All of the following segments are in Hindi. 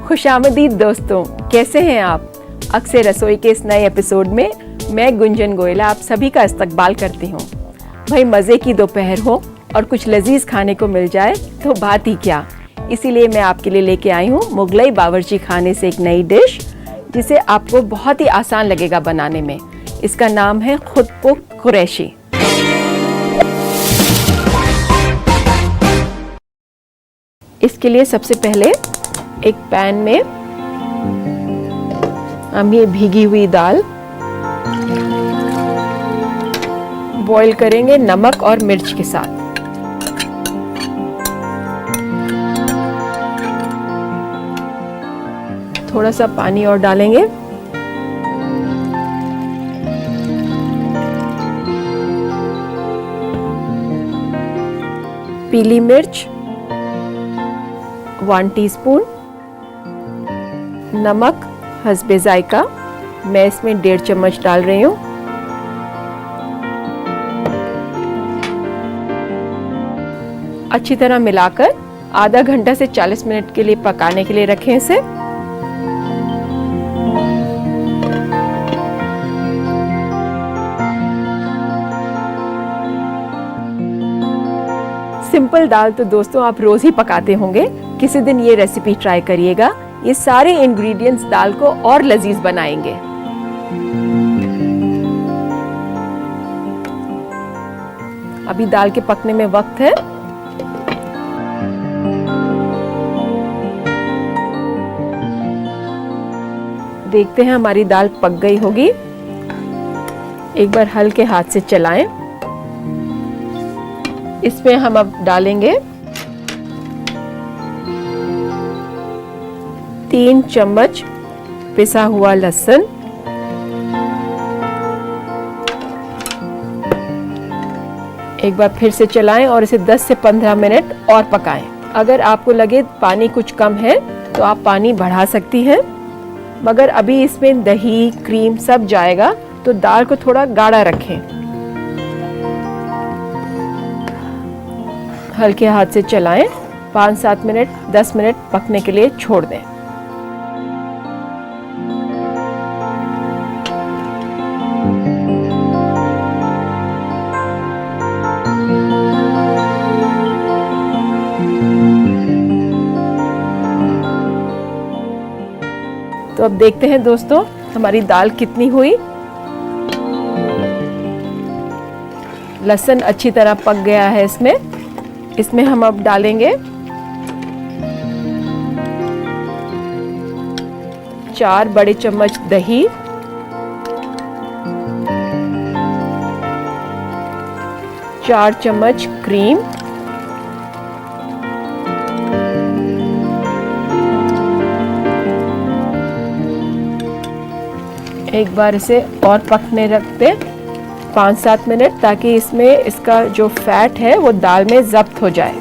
खुशामदीद दोस्तों, कैसे हैं आप? अक्सर रसोई के इस नए एपिसोड में मैं गुंजन गोयला आप सभी का इस्तकबाल करती हूँ। भाई मज़े की दोपहर हो और कुछ लजीज खाने को मिल जाए तो बात ही क्या। इसीलिए मैं आपके लिए लेके आई हूँ मुगलई बावर्ची खाने से एक नई डिश जिसे आपको बहुत ही आसान लगेगा बनाने में। इसका नाम है खुद पुख्त कुरैशी। इसके लिए सबसे पहले एक पैन में हम ये भीगी हुई दाल बॉईल करेंगे नमक और मिर्च के साथ। थोड़ा सा पानी और डालेंगे। पीली मिर्च 1 टीस्पून, नमक हस्बे जायका मैं इसमें 1.5 चम्मच डाल रही हूँ। अच्छी तरह मिलाकर आधा घंटा से 40 मिनट के लिए पकाने के लिए रखें इसे। सिंपल दाल तो दोस्तों आप रोज ही पकाते होंगे, किसी दिन ये रेसिपी ट्राई करिएगा। ये सारे इंग्रेडिएंट्स दाल को और लजीज बनाएंगे। अभी दाल के पकने में वक्त है। देखते हैं हमारी दाल पक गई होगी। एक बार हल्के हाथ से चलाएं। इसमें हम अब डालेंगे 3 चम्मच पिसा हुआ लहसुन, एक बार फिर से चलाएं और इसे 10 से 15 मिनट और पकाएं। अगर आपको लगे पानी कुछ कम है तो आप पानी बढ़ा सकती हैं, मगर अभी इसमें दही क्रीम सब जाएगा तो दाल को थोड़ा गाढ़ा रखें। हल्के हाथ से चलाएं। 5-7 मिनट 10 मिनट पकने के लिए छोड़ दें। तो अब देखते हैं दोस्तों हमारी दाल कितनी हुई। लहसुन अच्छी तरह पक गया है इसमें हम अब डालेंगे 4 बड़े चम्मच दही, 4 चम्मच क्रीम, एक बार इसे और पकने रखते 5-7 मिनट, ताकि इसमें इसका जो फैट है वो दाल में ज़ब्त हो जाए।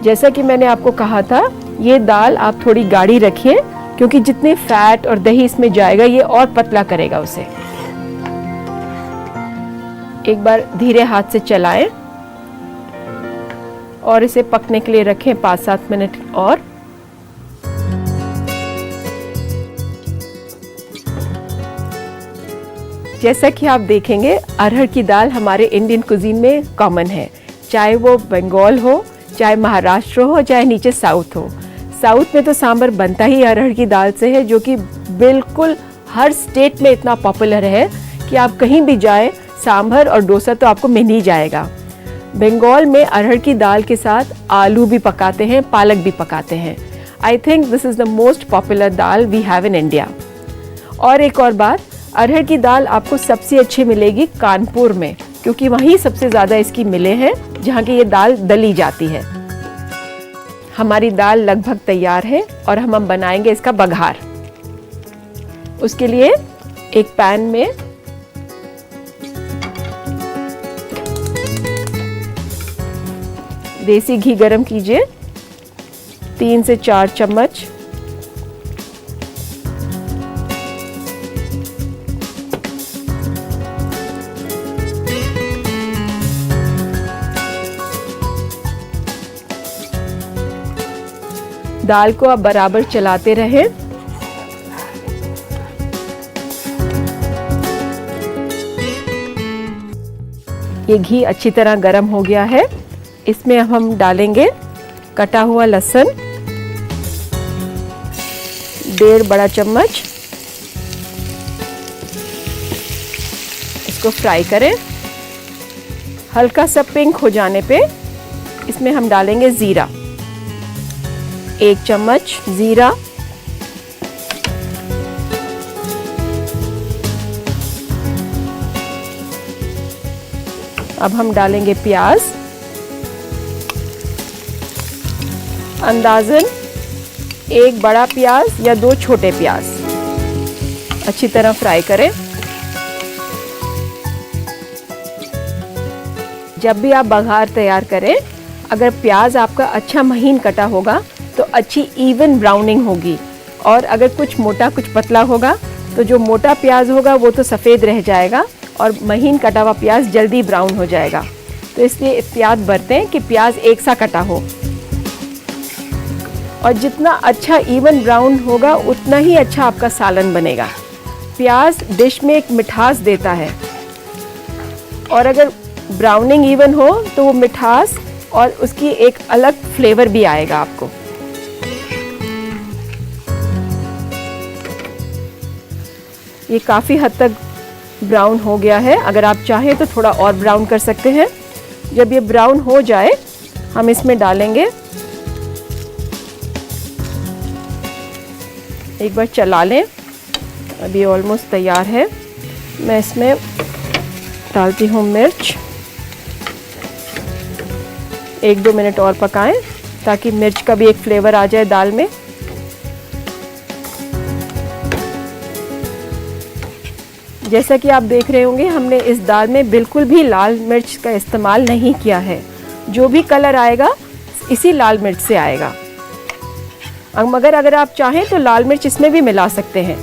जैसा कि मैंने आपको कहा था, ये दाल आप थोड़ी गाढ़ी रखिए, क्योंकि जितने फैट और दही इसमें जाएगा ये और पतला करेगा उसे। एक बार धीरे हाथ से चलाएं और इसे पकने के लिए रखें 5-7 मिनट और। जैसा कि आप देखेंगे अरहर की दाल हमारे इंडियन कुजीन में कॉमन है, चाहे वो बंगाल हो, चाहे महाराष्ट्र हो, चाहे नीचे साउथ हो। साउथ में तो सांभर बनता ही अरहर की दाल से है, जो कि बिल्कुल हर स्टेट में इतना पॉपुलर है कि आप कहीं भी जाएं सांभर और डोसा तो आपको मिल ही जाएगा। बंगाल में अरहर की दाल के साथ आलू भी पकाते हैं, पालक भी पकाते हैं। I think this is the most popular dal we have in India. और एक और बात, अरहर की दाल आपको सबसे अच्छी मिलेगी कानपुर में, क्योंकि वहीं सबसे ज़्यादा इसकी मिलें हैं जहाँ की ये दाल दली जाती है। हमारी दाल लगभग तैयार है और हम बनाएंगे इसका बघार। उसके लिए एक पैन में देसी घी गरम कीजिए 3 से 4 चम्मच। दाल को आप बराबर चलाते रहें। ये घी अच्छी तरह गर्म हो गया है। इसमें अब हम डालेंगे कटा हुआ लहसुन, 1.5 बड़ा चम्मच। इसको फ्राई करें। हल्का सा पिंक हो जाने पे इसमें हम डालेंगे जीरा, 1 चम्मच जीरा। अब हम डालेंगे प्याज, अंदाजन 1 बड़ा प्याज या 2 छोटे प्याज। अच्छी तरह फ्राई करें। जब भी आप बघार तैयार करें, अगर प्याज आपका अच्छा महीन कटा होगा तो अच्छी इवन ब्राउनिंग होगी, और अगर कुछ मोटा कुछ पतला होगा तो जो मोटा प्याज होगा वो तो सफ़ेद रह जाएगा और महीन कटा हुआ प्याज जल्दी ब्राउन हो जाएगा। तो इसलिए एहतियात बरतें कि प्याज एक सा कटा हो, और जितना अच्छा इवन ब्राउन होगा उतना ही अच्छा आपका सालन बनेगा। प्याज डिश में एक मिठास देता है, और अगर ब्राउनिंग इवन हो तो वो मिठास और उसकी एक अलग फ्लेवर भी आएगा आपको। ये काफ़ी हद तक ब्राउन हो गया है। अगर आप चाहें तो थोड़ा और ब्राउन कर सकते हैं। जब ये ब्राउन हो जाए हम इसमें डालेंगे, एक बार चला लें। अभी ऑलमोस्ट तैयार है। मैं इसमें डालती हूँ मिर्च। 1-2 मिनट और पकाएं ताकि मिर्च का भी एक फ्लेवर आ जाए दाल में। जैसा कि आप देख रहे होंगे, हमने इस दाल में बिल्कुल भी लाल मिर्च का इस्तेमाल नहीं किया है। जो भी कलर आएगा इसी लाल मिर्च से आएगा। मगर अगर आप चाहें तो लाल मिर्च इसमें भी मिला सकते हैं।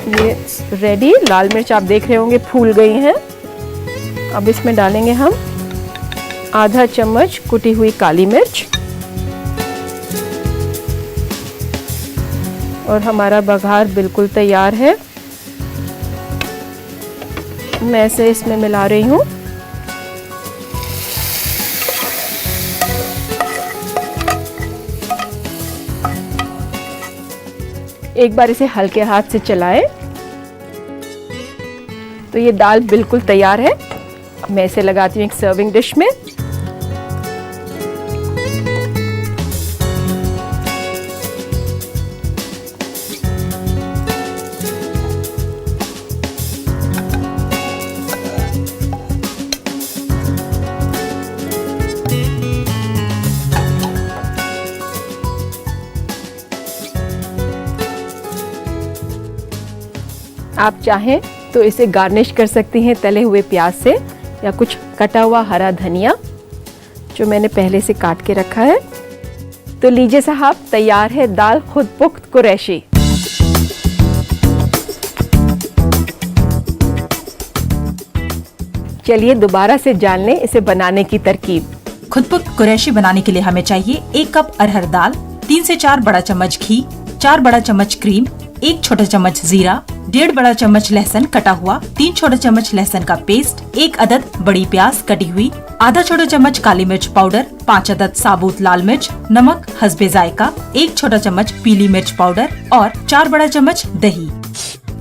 ये रेडी, लाल मिर्च आप देख रहे होंगे फूल गई हैं। अब इसमें डालेंगे हम आधा चम्मच कुटी हुई काली मिर्च, और हमारा बघार बिल्कुल तैयार है। मैं इसे इसमें मिला रही हूँ। एक बार इसे हल्के हाथ से चलाएं तो ये दाल बिल्कुल तैयार है। मैं इसे लगाती हूँ एक सर्विंग डिश में। आप चाहें तो इसे गार्निश कर सकती हैं तले हुए प्याज से, या कुछ कटा हुआ हरा धनिया जो मैंने पहले से काट के रखा है। तो लीजिए साहब, तैयार है दाल खुद पुख्त कुरैशी। चलिए दोबारा से जान लें इसे बनाने की तरकीब। खुद पुख्त कुरैशी बनाने के लिए हमें चाहिए 1 कप अरहर दाल, 3 से 4 बड़ा चम्मच घी, 4 बड़ा चम्मच क्रीम, 1 छोटा चम्मच जीरा, 1.5 बड़ा चम्मच लहसुन कटा हुआ, 3 छोटा चम्मच लहसुन का पेस्ट, 1 अदद बड़ी प्याज कटी हुई, आधा छोटा चम्मच काली मिर्च पाउडर, 5 अदद साबुत लाल मिर्च, नमक हस्बे जायका, 1 छोटा चम्मच पीली मिर्च पाउडर और 4 बड़ा चम्मच दही।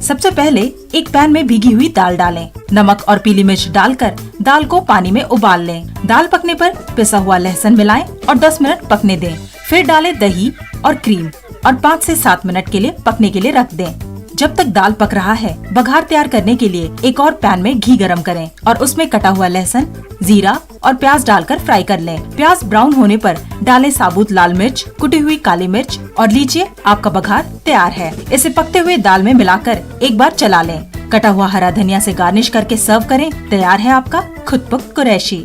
सबसे पहले एक पैन में भीगी हुई दाल डालें। नमक और पीली मिर्च डालकर दाल को पानी में उबाल लें। दाल पकने पर पिसा हुआ लहसुन मिलाएं और 10 मिनट पकने दें। फिर डालें दही और क्रीम और 5 से 7 मिनट के लिए पकने के लिए रख दें। जब तक दाल पक रहा है, बघार तैयार करने के लिए एक और पैन में घी गरम करें और उसमें कटा हुआ लहसुन, जीरा और प्याज डालकर फ्राई कर लें। प्याज ब्राउन होने पर डालें साबुत लाल मिर्च, कुटी हुई काली मिर्च और लीजिए आपका बघार तैयार है। इसे पकते हुए दाल में मिलाकर एक बार चला लें। कटा हुआ हरा धनिया से गार्निश करके सर्व करें। तैयार है आपका खुद पुख्त कुरैशी।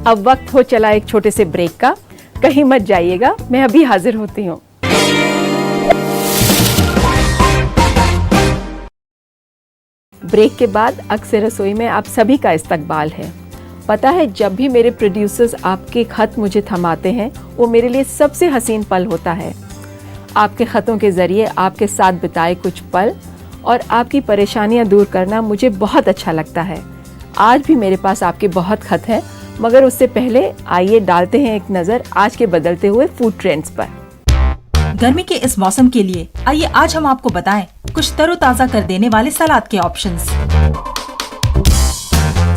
अब वक्त हो चला एक छोटे से ब्रेक का। कहीं मत जाइएगा, मैं अभी हाजिर होती हूँ। ब्रेक के बाद अक्सर रसोई में आप सभी का इस्तकबाल है। पता है, जब भी मेरे प्रोड्यूसर्स आपके ख़त मुझे थमाते हैं, वो मेरे लिए सबसे हसीन पल होता है। आपके ख़तों के ज़रिए आपके साथ बिताए कुछ पल और आपकी परेशानियां दूर करना मुझे बहुत अच्छा लगता है। आज भी मेरे पास आपके बहुत ख़त हैं, मगर उससे पहले आइए डालते हैं एक नज़र आज के बदलते हुए फूड ट्रेंड्स पर। गर्मी के इस मौसम के लिए आइए आज हम आपको बताएं कुछ तरोताजा कर देने वाले सलाद के ऑप्शंस।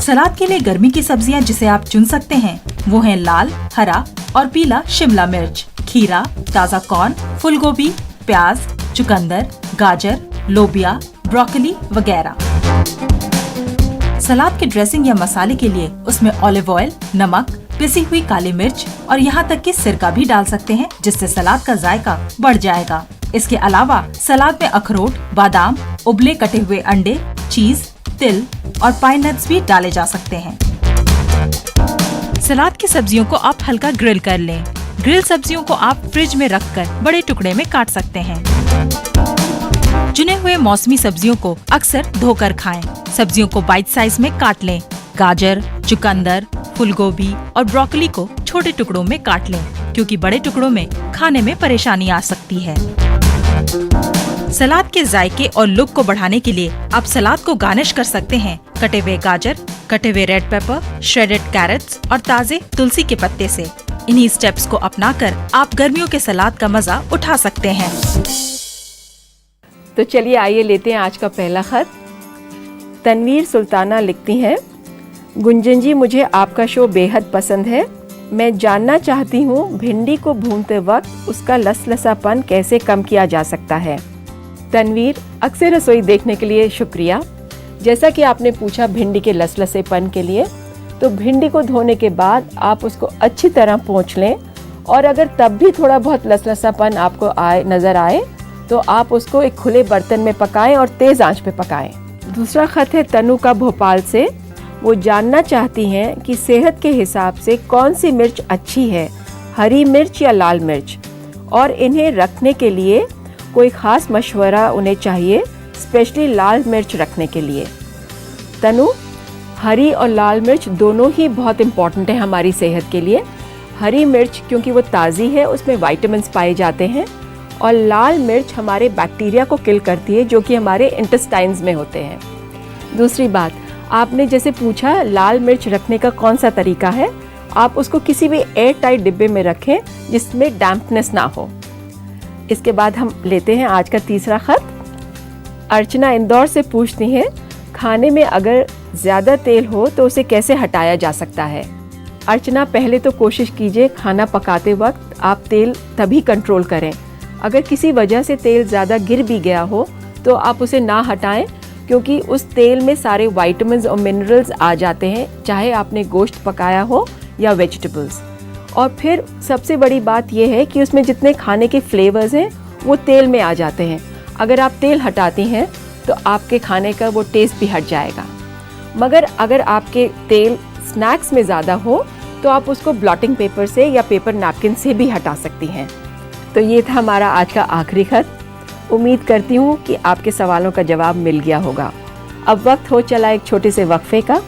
सलाद के लिए गर्मी की सब्जियां जिसे आप चुन सकते हैं वो हैं लाल, हरा और पीला शिमला मिर्च, खीरा, ताजा कॉर्न, फूल गोभी, प्याज, चुकंदर, गाजर, लोबिया, ब्रोकली वगैरह। सलाद के ड्रेसिंग या मसाले के लिए उसमें ऑलिव ऑयल, नमक, पिसी हुई काली मिर्च और यहाँ तक कि सिरका भी डाल सकते हैं, जिससे सलाद का जायका बढ़ जाएगा। इसके अलावा सलाद में अखरोट, बादाम, उबले कटे हुए अंडे, चीज, तिल और पाइन नट्स भी डाले जा सकते हैं। सलाद की सब्जियों को आप हल्का ग्रिल कर लें। ग्रिल सब्जियों को आप फ्रिज में रखकर बड़े टुकड़े में काट सकते हैं। चुने हुए मौसमी सब्जियों को अक्सर धोकर खाएं। सब्जियों को बाइट साइज में काट लें। गाजर, चुकंदर, फूलगोभी और ब्रोकली को छोटे टुकड़ों में काट लें, क्योंकि बड़े टुकड़ों में खाने में परेशानी आ सकती है। सलाद के जायके और लुक को बढ़ाने के लिए आप सलाद को गार्निश कर सकते हैं कटे हुए गाजर, कटे हुए रेड पेपर, श्रेडेड कैरेट्स और ताजे तुलसी के पत्ते से। इन्हीं स्टेप्स को अपनाकर आप गर्मियों के सलाद का मजा उठा सकते हैं। तो चलिए आइए लेते हैं आज का पहला खत। तनवीर सुल्ताना लिखती हैं, गुंजन जी, मुझे आपका शो बेहद पसंद है। मैं जानना चाहती हूँ भिंडी को भूनते वक्त उसका लसलसापन कैसे कम किया जा सकता है। तनवीर, अक्सर रसोई देखने के लिए शुक्रिया। जैसा कि आपने पूछा भिंडी के लसलसेपन के लिए, तो भिंडी को धोने के बाद आप उसको अच्छी तरह पोंछ लें और अगर तब भी थोड़ा बहुत लसलसापन आपको नज़र आए तो आप उसको एक खुले बर्तन में पकाएं और तेज़ आंच पे पकाएं। दूसरा खत है तनु का भोपाल से। वो जानना चाहती हैं कि सेहत के हिसाब से कौन सी मिर्च अच्छी है, हरी मिर्च या लाल मिर्च, और इन्हें रखने के लिए कोई ख़ास मशवरा उन्हें चाहिए, स्पेशली लाल मिर्च रखने के लिए। तनु, हरी और लाल मिर्च दोनों ही बहुत इम्पॉर्टेंट है हमारी सेहत के लिए। हरी मिर्च क्योंकि वो ताज़ी है, उसमें विटामिन्स पाए जाते हैं, और लाल मिर्च हमारे बैक्टीरिया को किल करती है जो कि हमारे इंटेस्टाइन्स में होते हैं। दूसरी बात, आपने जैसे पूछा लाल मिर्च रखने का कौन सा तरीका है, आप उसको किसी भी एयर टाइट डिब्बे में रखें जिसमें डैम्पनेस ना हो। इसके बाद हम लेते हैं आज का तीसरा खत। अर्चना इंदौर से पूछती हैं, खाने में अगर ज़्यादा तेल हो तो उसे कैसे हटाया जा सकता है। अर्चना, पहले तो कोशिश कीजिए खाना पकाते वक्त आप तेल तभी कंट्रोल करें। अगर किसी वजह से तेल ज़्यादा गिर भी गया हो तो आप उसे ना हटाएं, क्योंकि उस तेल में सारे विटामिन्स और मिनरल्स आ जाते हैं, चाहे आपने गोश्त पकाया हो या वेजिटेबल्स। और फिर सबसे बड़ी बात यह है कि उसमें जितने खाने के फ्लेवर्स हैं वो तेल में आ जाते हैं। अगर आप तेल हटाती हैं तो आपके खाने का वो टेस्ट भी हट जाएगा। मगर अगर आपके तेल स्नैक्स में ज़्यादा हो तो आप उसको ब्लॉटिंग पेपर से या पेपर नैपकिन से भी हटा सकती हैं। तो ये था हमारा आज का आखिरी खत। उम्मीद करती हूँ कि आपके सवालों का जवाब मिल गया होगा। अब वक्त हो चला एक छोटे से वक्फे का।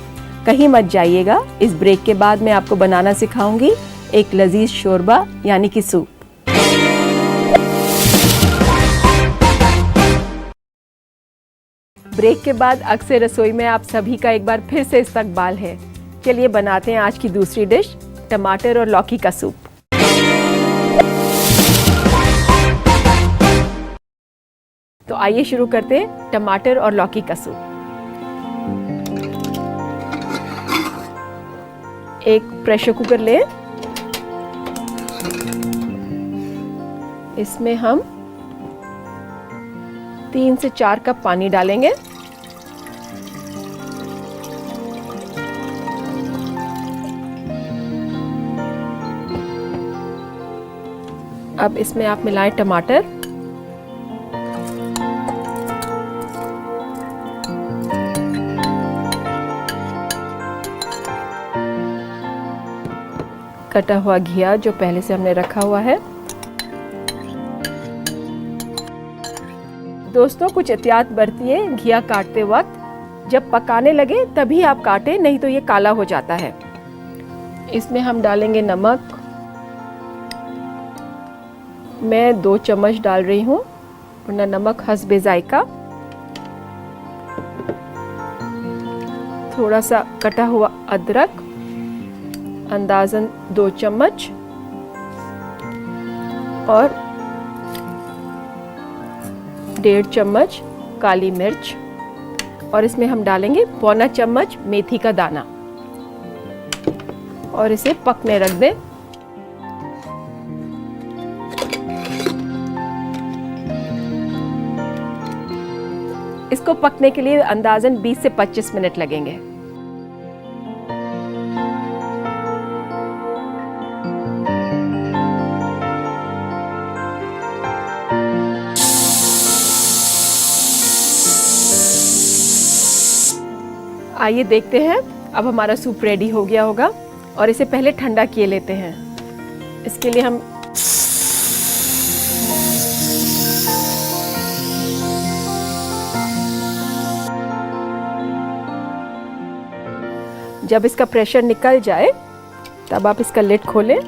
कहीं मत जाइएगा। इस ब्रेक के बाद मैं आपको बनाना सिखाऊंगी एक लजीज शोरबा यानी कि सूप। ब्रेक के बाद अक्सर रसोई में आप सभी का एक बार फिर से इस्तकबाल है। चलिए बनाते हैं आज की दूसरी डिश, टमाटर और लौकी का सूप। तो आइए शुरू करते हैं टमाटर और लौकी का सूप। एक प्रेशर कुकर ले, इसमें हम 3 से 4 कप पानी डालेंगे। अब इसमें आप मिलाएं टमाटर, कटा हुआ घिया जो पहले से हमने रखा हुआ है। दोस्तों, कुछ एहतियात बरतिए घिया काटते वक्त। जब पकाने लगे तभी आप काटें, नहीं तो ये काला हो जाता है। इसमें हम डालेंगे नमक। मैं 2 चम्मच डाल रही हूँ, वरना नमक हस्बे जायका। थोड़ा सा कटा हुआ अदरक, अंदाजन 2 चम्मच, और 1.5 चम्मच काली मिर्च, और इसमें हम डालेंगे 1/4 चम्मच मेथी का दाना, और इसे पकने रख दें। इसको पकने के लिए अंदाजन 20 से 25 मिनट लगेंगे। आइए देखते हैं, अब हमारा सूप रेडी हो गया होगा, और इसे पहले ठंडा किए लेते हैं। इसके लिए हम जब इसका प्रेशर निकल जाए तब आप इसका लिड खोलें,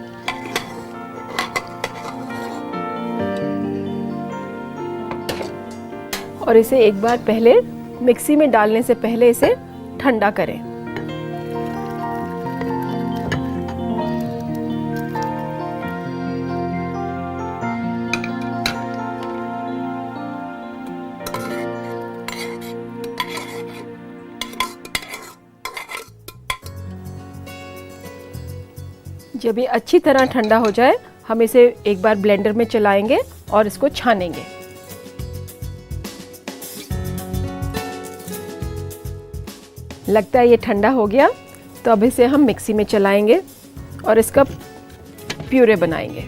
और इसे एक बार पहले मिक्सी में डालने से पहले इसे ठंडा करें। जब ये अच्छी तरह ठंडा हो जाए, हम इसे एक बार ब्लेंडर में चलाएंगे और इसको छानेंगे। लगता है ये ठंडा हो गया, तो अब इसे हम मिक्सी में चलाएंगे और इसका प्यूरे बनाएंगे।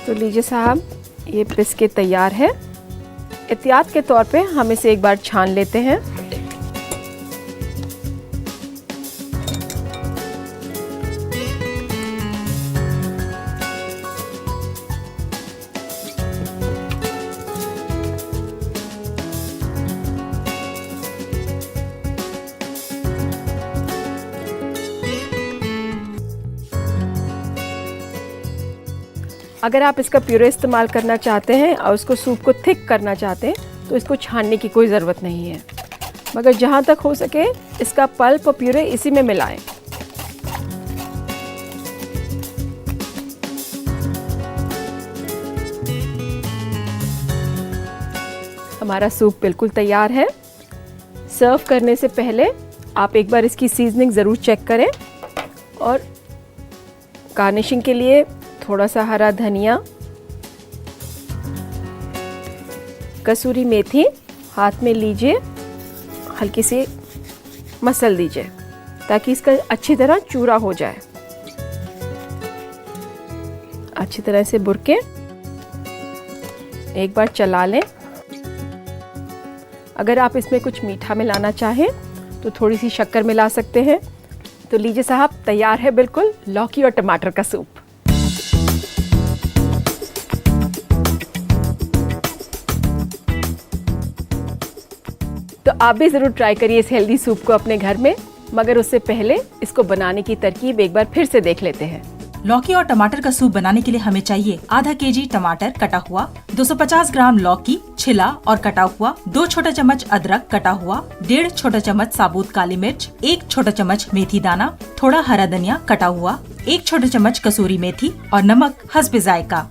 तो लीजिए साहब, ये पिस के तैयार है। एहतियात के तौर पे हम इसे एक बार छान लेते हैं। अगर आप इसका प्यूरे इस्तेमाल करना चाहते हैं और उसको सूप को थिक करना चाहते हैं, तो इसको छानने की कोई ज़रूरत नहीं है, मगर जहाँ तक हो सके इसका पल्प और प्यूरे इसी में मिलाएं। हमारा सूप बिल्कुल तैयार है। सर्व करने से पहले आप एक बार इसकी सीजनिंग ज़रूर चेक करें, और गार्निशिंग के लिए थोड़ा सा हरा धनिया, कसूरी मेथी हाथ में लीजिए, हल्की सी मसल दीजिए ताकि इसका अच्छी तरह चूरा हो जाए। अच्छी तरह से बुरके एक बार चला लें। अगर आप इसमें कुछ मीठा मिलाना चाहें तो थोड़ी सी शक्कर मिला सकते हैं। तो लीजिए साहब, तैयार है बिल्कुल लौकी और टमाटर का सूप। तो आप भी ज़रूर ट्राई करिए इस हेल्दी सूप को अपने घर में, मगर उससे पहले इसको बनाने की तरकीब एक बार फिर से देख लेते हैं। लौकी और टमाटर का सूप बनाने के लिए हमें चाहिए आधा केजी टमाटर कटा हुआ, 250 ग्राम लौकी छिला और कटा हुआ, 2 छोटा चम्मच अदरक कटा हुआ, 1.5 छोटा चम्मच साबुत काली मिर्च, 1 छोटा चम्मच मेथी दाना, थोड़ा हरा धनिया कटा हुआ, 1 छोटा चम्मच कसूरी मेथी और नमक हस्बे जायका।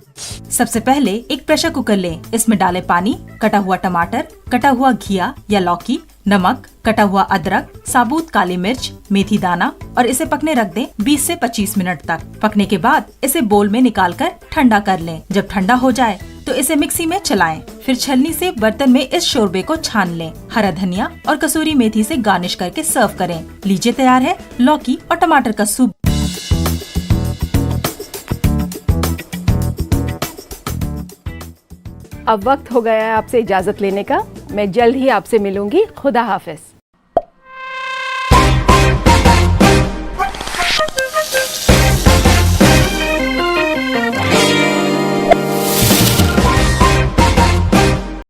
सबसे पहले एक प्रेशर कुकर लें, इसमें डालें पानी, कटा हुआ टमाटर, कटा हुआ घिया या लौकी, नमक, कटा हुआ अदरक, साबुत काली मिर्च, मेथी दाना और इसे पकने रख दें 20 से 25 मिनट तक। पकने के बाद इसे बोल में निकाल कर ठंडा कर लें। जब ठंडा हो जाए तो इसे मिक्सी में चलाएं। फिर छलनी से बर्तन में इस शोरबे को छान लें। हरा धनिया और कसूरी मेथी से गार्निश करके सर्व करें। लीजिए तैयार है लौकी और टमाटर का सूप। अब वक्त हो गया है आपसे इजाजत लेने का। मैं जल्द ही आपसे मिलूंगी। खुदा हाफिज।